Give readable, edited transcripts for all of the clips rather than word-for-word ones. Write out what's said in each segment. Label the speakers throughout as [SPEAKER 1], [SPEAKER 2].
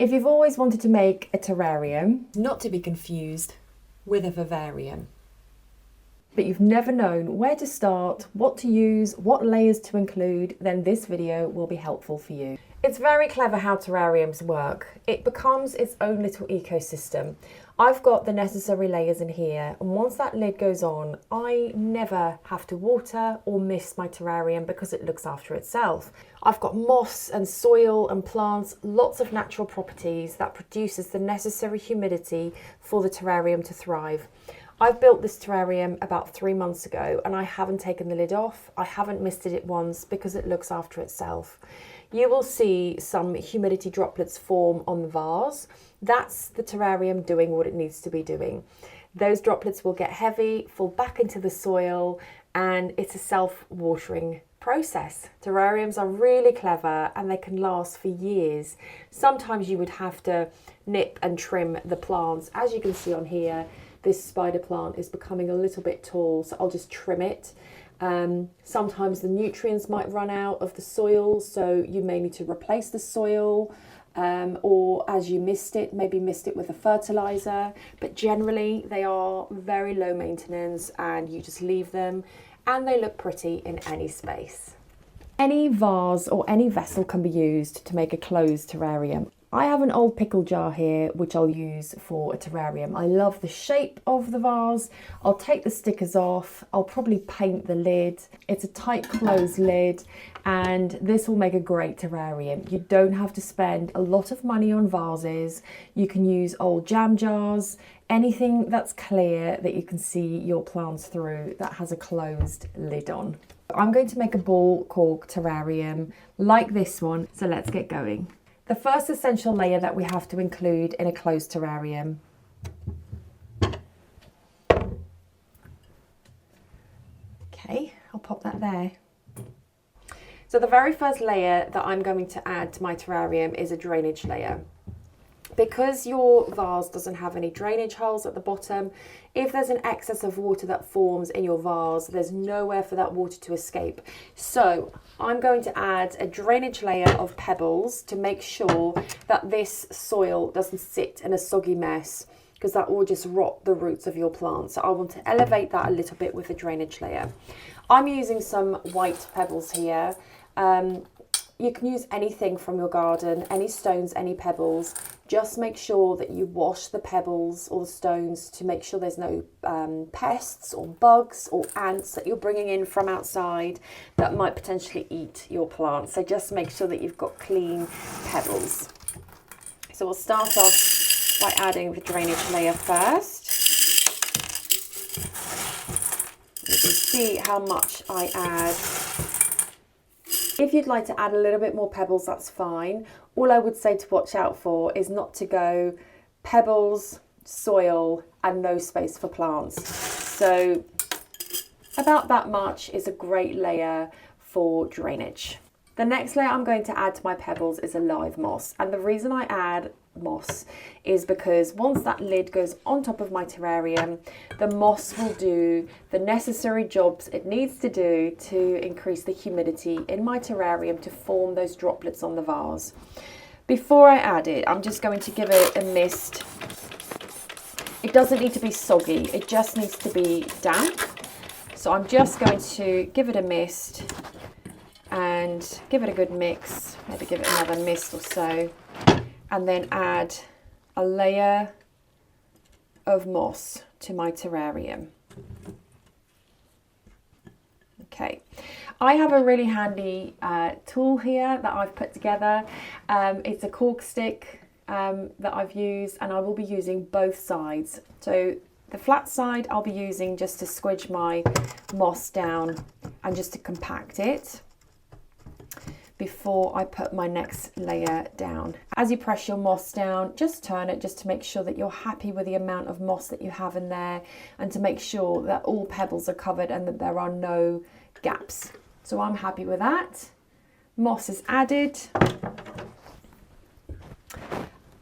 [SPEAKER 1] If you've always wanted to make a terrarium, not to be confused with a vivarium, but you've never known where to start, what to use, what layers to include, then this video will be helpful for you. It's very clever how terrariums work. It becomes its own little ecosystem. I've got the necessary layers in here, and once that lid goes on, I never have to water or mist my terrarium because it looks after itself. I've got moss and soil and plants, lots of natural properties that produces the necessary humidity for the terrarium to thrive. I've built this terrarium about 3 months ago and I haven't taken the lid off. I haven't misted it once because it looks after itself. You will see some humidity droplets form on the vase. That's the terrarium doing what it needs to be doing. Those droplets will get heavy, fall back into the soil, and it's a self-watering process. Terrariums are really clever and they can last for years. Sometimes you would have to nip and trim the plants. As you can see on here, this spider plant is becoming a little bit tall, so I'll just trim it. Sometimes the nutrients might run out of the soil, so you may need to replace the soil, or as you mist it, maybe mist it with a fertilizer. But generally they are very low maintenance and you just leave them and they look pretty in any space. Any vase or any vessel can be used to make a closed terrarium. I have an old pickle jar here which I'll use for a terrarium. I love the shape of the vase. I'll take the stickers off. I'll probably paint the lid. It's a tight closed lid and this will make a great terrarium. You don't have to spend a lot of money on vases. You can use old jam jars, anything that's clear that you can see your plants through that has a closed lid on. I'm going to make a ball cork terrarium like this one, so let's get going. The first essential layer that we have to include in a closed terrarium okay, I'll pop that there. So the very first layer that I'm going to add to my terrarium is a drainage layer. Because your vase doesn't have any drainage holes at the bottom, if there's an excess of water that forms in your vase, there's nowhere for that water to escape. So I'm going to add a drainage layer of pebbles to make sure that this soil doesn't sit in a soggy mess, because that will just rot the roots of your plant. So I want to elevate that a little bit with the drainage layer. I'm using some white pebbles here. You can use anything from your garden, any stones, any pebbles. Just make sure that you wash the pebbles or the stones to make sure there's no pests or bugs or ants that you're bringing in from outside that might potentially eat your plant. So just make sure that you've got clean pebbles. So we'll start off by adding the drainage layer first. You can see how much I add. If you'd like to add a little bit more pebbles, that's fine. All I would say to watch out for is not to go pebbles, soil, and no space for plants. So about that much is a great layer for drainage. The next layer I'm going to add to my pebbles is a live moss. And the reason I add moss is because once that lid goes on top of my terrarium, the moss will do the necessary jobs it needs to do to increase the humidity in my terrarium to form those droplets on the vase. Before I add it, I'm just going to give it a mist. It doesn't need to be soggy, it just needs to be damp. So I'm just going to give it a mist and give it a good mix, maybe give it another mist or so, and then add a layer of moss to my terrarium. Okay, I have a really handy tool here that I've put together. It's a cork stick that I've used, and I will be using both sides. So the flat side I'll be using just to squidge my moss down and just to compact it before I put my next layer down. As you press your moss down, just turn it just to make sure that you're happy with the amount of moss that you have in there, and to make sure that all pebbles are covered and that there are no gaps. So I'm happy with that. Moss is added.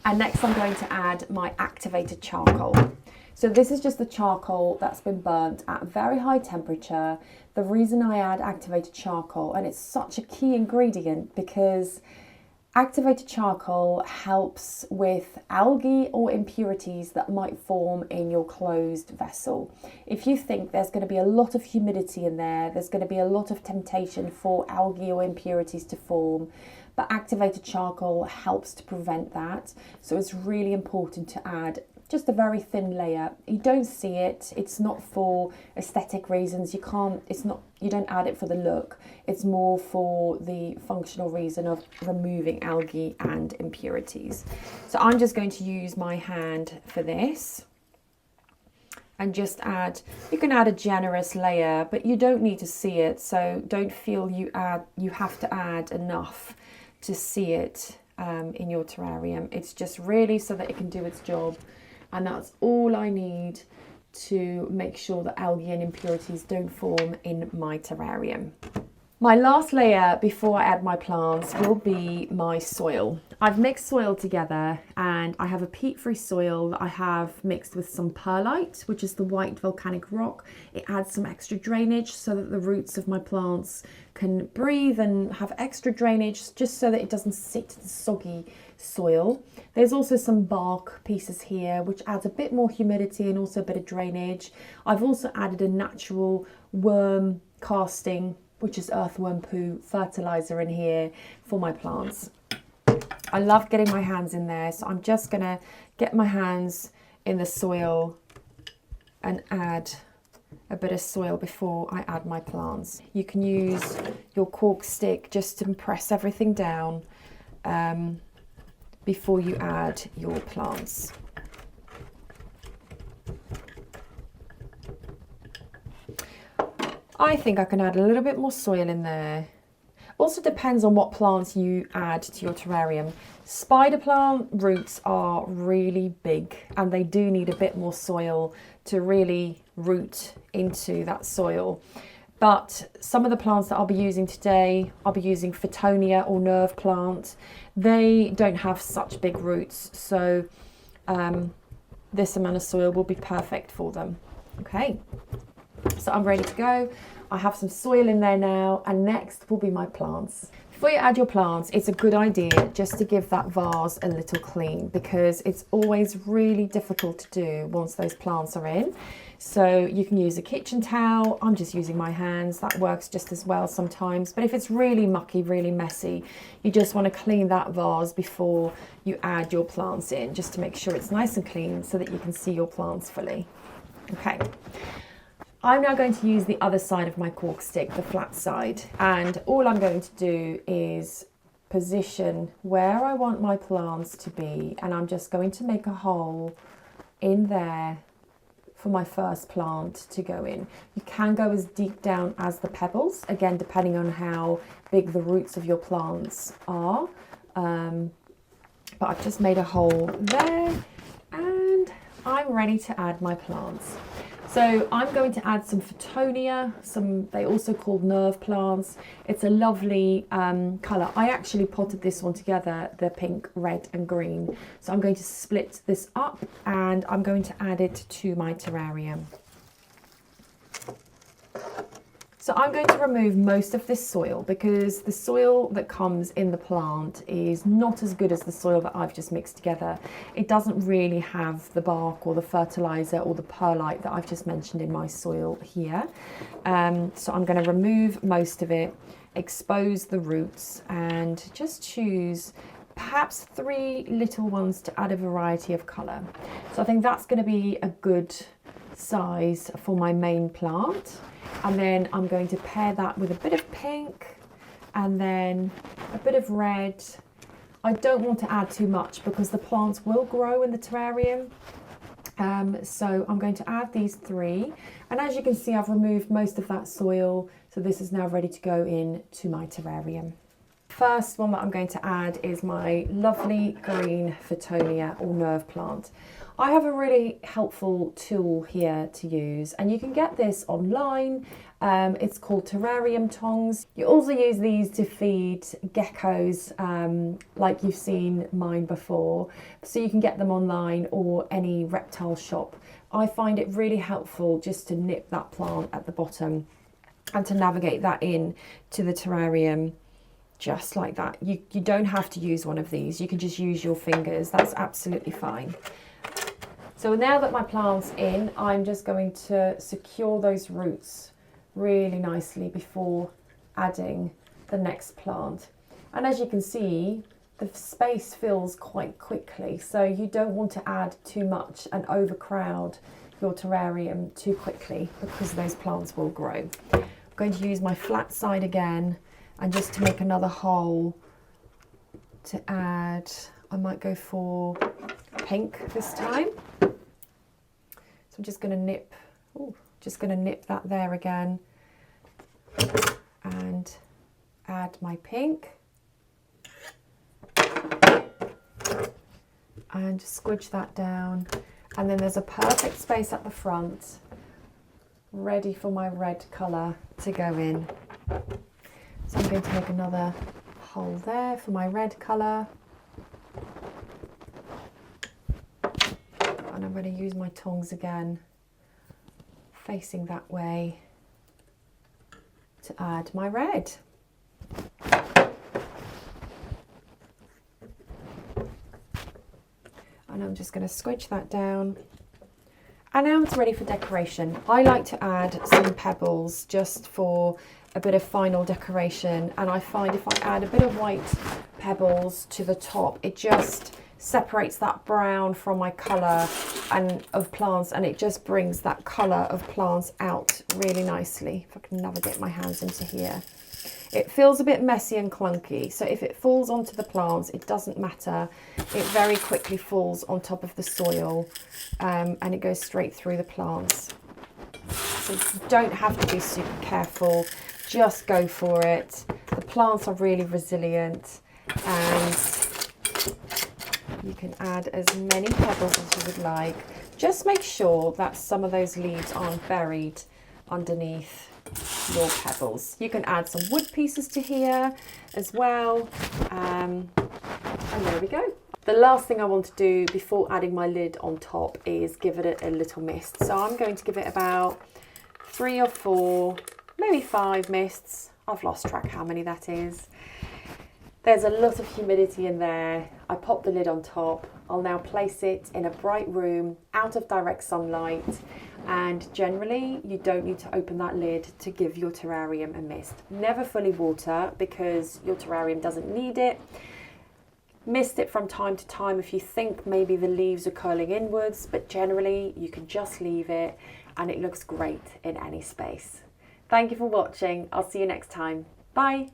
[SPEAKER 1] And next I'm going to add my activated charcoal. So this is just the charcoal that's been burnt at a very high temperature. The reason I add activated charcoal, and it's such a key ingredient because Activated charcoal helps with algae or impurities that might form in your closed vessel. If you think there's going to be a lot of humidity in there, there's going to be a lot of temptation for algae or impurities to form, but activated charcoal helps to prevent that. So it's really important to add just a very thin layer. You don't see it. It's not for aesthetic reasons. You don't add it for the look. It's more for the functional reason of removing algae and impurities. So I'm just going to use my hand for this and just add, you can add a generous layer, but you don't need to see it. So don't feel you have to add enough to see it in your terrarium. It's just really so that it can do its job. And that's all I need to make sure that algae and impurities don't form in my terrarium. My last layer before I add my plants will be my soil. I've mixed soil together and I have a peat-free soil that I have mixed with some perlite, which is the white volcanic rock. It adds some extra drainage so that the roots of my plants can breathe and have extra drainage, just so that it doesn't sit in soggy soil. There's also some bark pieces here which adds a bit more humidity and also a bit of drainage. I've also added a natural worm casting, which is earthworm poo fertilizer, in here for my plants. I love getting my hands in there, so I'm just gonna get my hands in the soil and add a bit of soil before I add my plants. You can use your cork stick just to press everything down before you add your plants. I think I can add a little bit more soil in there. Also depends on what plants you add to your terrarium. Spider plant roots are really big and they do need a bit more soil to really root into that soil. But some of the plants that I'll be using today, I'll be using Phytonia or nerve plant. They don't have such big roots, so this amount of soil will be perfect for them. Okay. So I'm ready to go. I have some soil in there now, and next will be my plants. Before you add your plants, it's a good idea just to give that vase a little clean, because it's always really difficult to do once those plants are in. So you can use a kitchen towel. I'm just using my hands. That works just as well sometimes. But if it's really mucky, really messy, you just want to clean that vase before you add your plants in, just to make sure it's nice and clean so that you can see your plants fully. Okay. I'm now going to use the other side of my cork stick, the flat side, and all I'm going to do is position where I want my plants to be, and I'm just going to make a hole in there for my first plant to go in. You can go as deep down as the pebbles, again depending on how big the roots of your plants are, but I've just made a hole there and I'm ready to add my plants. So I'm going to add some Phytonia, they also called nerve plants. It's a lovely colour. I actually potted this one together, the pink, red and green. So I'm going to split this up and I'm going to add it to my terrarium. So I'm going to remove most of this soil because the soil that comes in the plant is not as good as the soil that I've just mixed together. It doesn't really have the bark or the fertilizer or the perlite that I've just mentioned in my soil here. So I'm going to remove most of it, expose the roots and just choose perhaps 3 little ones to add a variety of colour. So I think that's going to be a good size for my main plant. And then I'm going to pair that with a bit of pink and then a bit of red. I don't want to add too much because the plants will grow in the terrarium. So I'm going to add these 3. And as you can see, I've removed most of that soil. So this is now ready to go in to my terrarium. First one that I'm going to add is my lovely green Phytonia or nerve plant. I have a really helpful tool here to use, and you can get this online. It's called terrarium tongs. You also use these to feed geckos, like you've seen mine before. So you can get them online or any reptile shop. I find it really helpful just to nip that plant at the bottom and to navigate that in to the terrarium just like that. You don't have to use one of these. You can just use your fingers. That's absolutely fine. So now that my plant's in, I'm just going to secure those roots really nicely before adding the next plant. And as you can see, the space fills quite quickly, so you don't want to add too much and overcrowd your terrarium too quickly, because those plants will grow. I'm going to use my flat side again, and just to make another hole to add, I might go for pink this time. So I'm just going to nip, that there again, and add my pink. And just squidge that down, and then there's a perfect space at the front ready for my red colour to go in. So I'm going to make another hole there for my red colour, and I'm going to use my tongs again facing that way to add my red. And I'm just going to squidge that down. And now it's ready for decoration. I like to add some pebbles just for a bit of final decoration. And I find if I add a bit of white pebbles to the top, it just separates that brown from my colour and of plants, and it just brings that colour of plants out really nicely. If I can navigate my hands into here. It feels a bit messy and clunky, so if it falls onto the plants, it doesn't matter. It very quickly falls on top of the soil, and it goes straight through the plants. So you don't have to be super careful, just go for it. The plants are really resilient, and you can add as many pebbles as you would like. Just make sure that some of those leaves aren't buried underneath your pebbles. You can add some wood pieces to here as well, and there we go. The last thing I want to do before adding my lid on top is give it a little mist. So I'm going to give it about 3 or 4, maybe 5 mists. I've lost track how many that is. There's a lot of humidity in there. I pop the lid on top. I'll now place it in a bright room out of direct sunlight, and generally you don't need to open that lid to give your terrarium a mist. Never fully water, because your terrarium doesn't need it. Mist it from time to time if you think maybe the leaves are curling inwards, but generally you can just leave it and it looks great in any space. Thank you for watching. I'll see you next time. Bye.